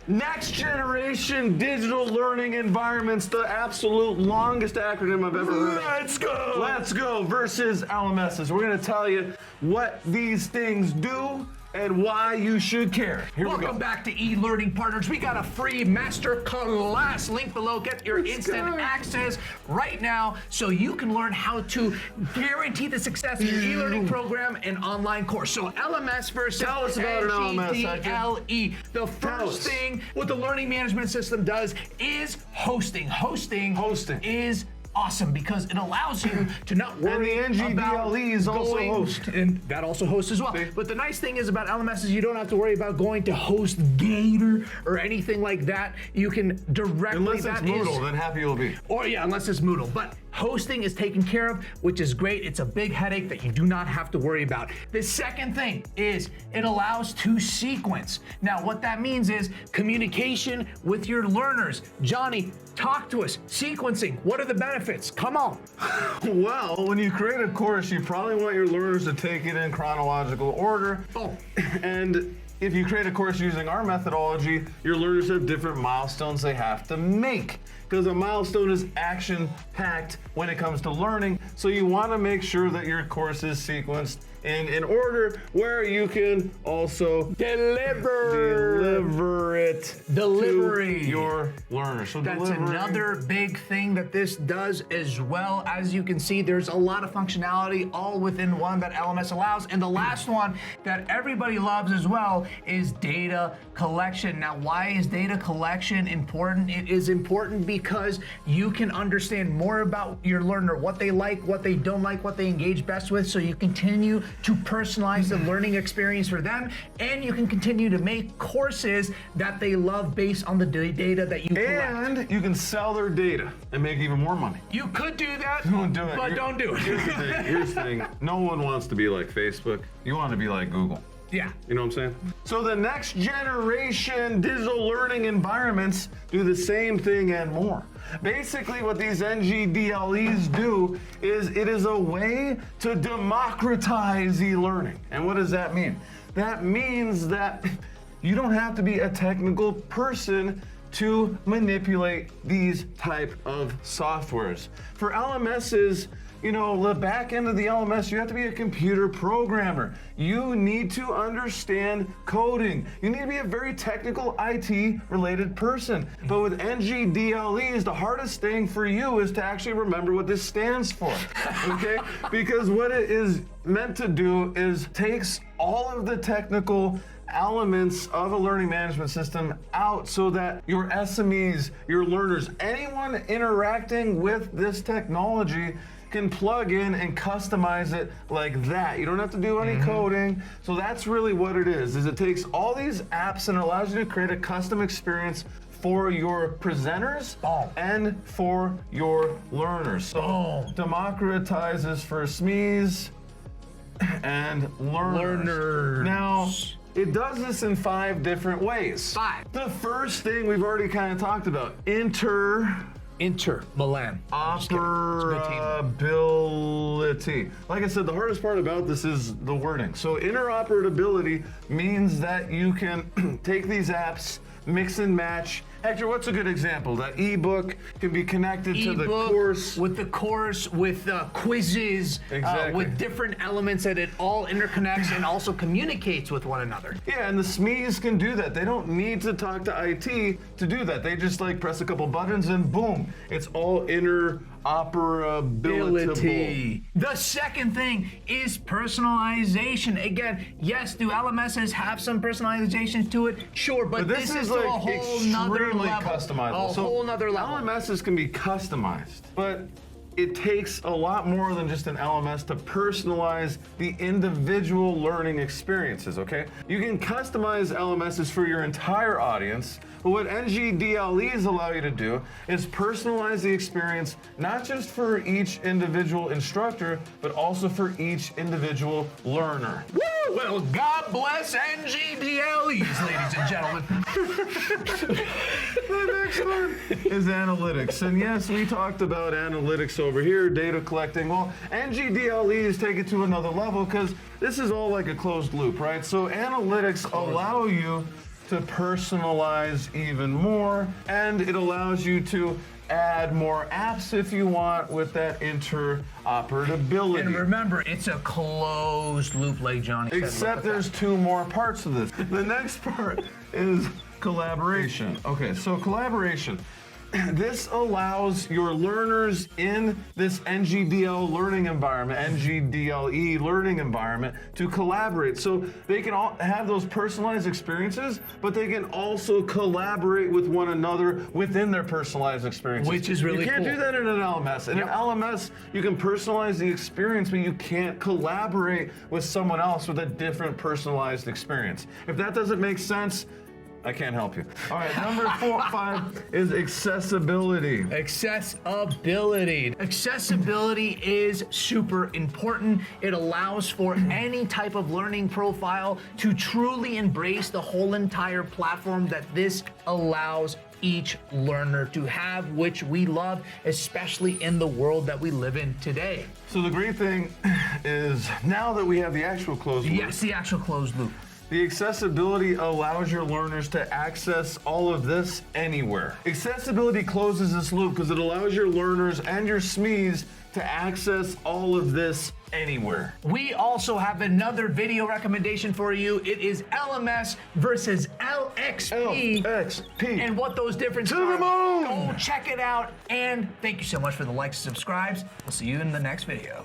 Next generation digital learning environments, the absolute longest acronym I've ever heard of. Let's go! Let's go versus LMSs. We're going to tell you what these things do and why you should care. Here we go. Welcome back to eLearning Partners. We got a free MasterClass link below. Get your instant access right now so you can learn how to guarantee the success of your e-learning program and online course. So LMS versus Tell us about an LMS, NGDLE. The first thing what the learning management system does is hosting. Hosting is awesome because it allows you to not worry and the NGDLE is also host. And that also hosts as well. See? But the nice thing is about LMS is you don't have to worry about going to HostGator or anything like that. You can directly... Unless it's Moodle, then happy you'll be. Or yeah, unless it's Moodle. But hosting is taken care of, which is great. It's a big headache that you do not have to worry about. The second thing is it allows to sequence. Now, what that means is communication with your learners. Johnny, talk to us. Sequencing, what are the benefits? Come on. Well, when you create a course, you probably want your learners to take it in chronological order. Oh. And if you create a course using our methodology, your learners have different milestones they have to make, because a milestone is action-packed when it comes to learning. So you want to make sure that your course is sequenced in order where you can also deliver it to your learners. So that's another big thing that this does as well. As you can see, there's a lot of functionality all within one that LMS allows. And the last one that everybody loves as well is data collection. Now, why is data collection important? It is important because you can understand more about your learner, what they like, what they don't like, what they engage best with, so you continue to personalize the learning experience for them, and you can continue to make courses that they love based on the data that you collect. And you can sell their data and make even more money. You could do that, Don't do it. but don't do it. Here's the thing. No one wants to be like Facebook. You want to be like Google. Yeah. You know what I'm saying? So the next generation digital learning environments do the same thing and more. Basically, what these NGDLEs do is it is a way to democratize e-learning. And what does that mean? That means that you don't have to be a technical person to manipulate these type of softwares. For LMSs, you know, the back end of the LMS, you have to be a computer programmer. You need to understand coding. You need to be a very technical IT-related person. But with NGDLEs, the hardest thing for you is to actually remember what this stands for, okay? Because what it is meant to do is takes all of the technical elements of a learning management system out so that your SMEs, your learners, anyone interacting with this technology can plug in and customize it like that. You don't have to do any coding. So that's really what it is it takes all these apps and allows you to create a custom experience for your presenters and for your learners. So democratizes for SMEs and learners. Now, it does this in 5 different ways. 5. The first thing we've already kind of talked about, interoperability. Like I said, the hardest part about this is the wording. So interoperability means that you can take these apps, mix and match. Hector, what's a good example? That ebook can be connected to the course. With the course, with quizzes, with different elements that it all interconnects and also communicates with one another. Yeah, and the SMEs can do that. They don't need to talk to IT to do that. They just like press a couple buttons and boom, it's all interoperability. The second thing is personalization. Again, yes, do LMSs have some personalizations to it? Sure, but this is like a whole nother level. Customizable. A whole nother level. LMSs can be customized, but it takes a lot more than just an LMS to personalize the individual learning experiences, okay? You can customize LMSs for your entire audience, but what NGDLEs allow you to do is personalize the experience not just for each individual instructor, but also for each individual learner. Woo! Well, God bless NGDLEs, ladies and gentlemen. The next one is analytics. And yes, we talked about analytics over here, data collecting. Well, NGDLEs take it to another level because this is all like a closed loop, right? So analytics allow you to to personalize even more, and it allows you to add more apps if you want with that interoperability. And remember, it's a closed loop like Johnny said. Except there's two more parts of this. The next part is collaboration. Okay, so collaboration. This allows your learners in this NGDL learning environment, NGDLE learning environment, to collaborate. So they can all have those personalized experiences, but they can also collaborate with one another within their personalized experiences. Which is really cool. You can't do that in an LMS. In an LMS, you can personalize the experience, but you can't collaborate with someone else with a different personalized experience. If that doesn't make sense, I can't help you. All right, number 5 is accessibility. Accessibility. Accessibility is super important. It allows for any type of learning profile to truly embrace the whole entire platform that this allows each learner to have, which we love, especially in the world that we live in today. So the great thing is now that we have the actual closed loop. Yes, the actual closed loop. The accessibility allows your learners to access all of this anywhere. Accessibility closes this loop because it allows your learners and your SMEs to access all of this anywhere. We also have another video recommendation for you. It is LMS versus LXP. LXP. And what those differences To the are. moon. Go check it out. And thank you so much for the likes and subscribes. We'll see you in the next video.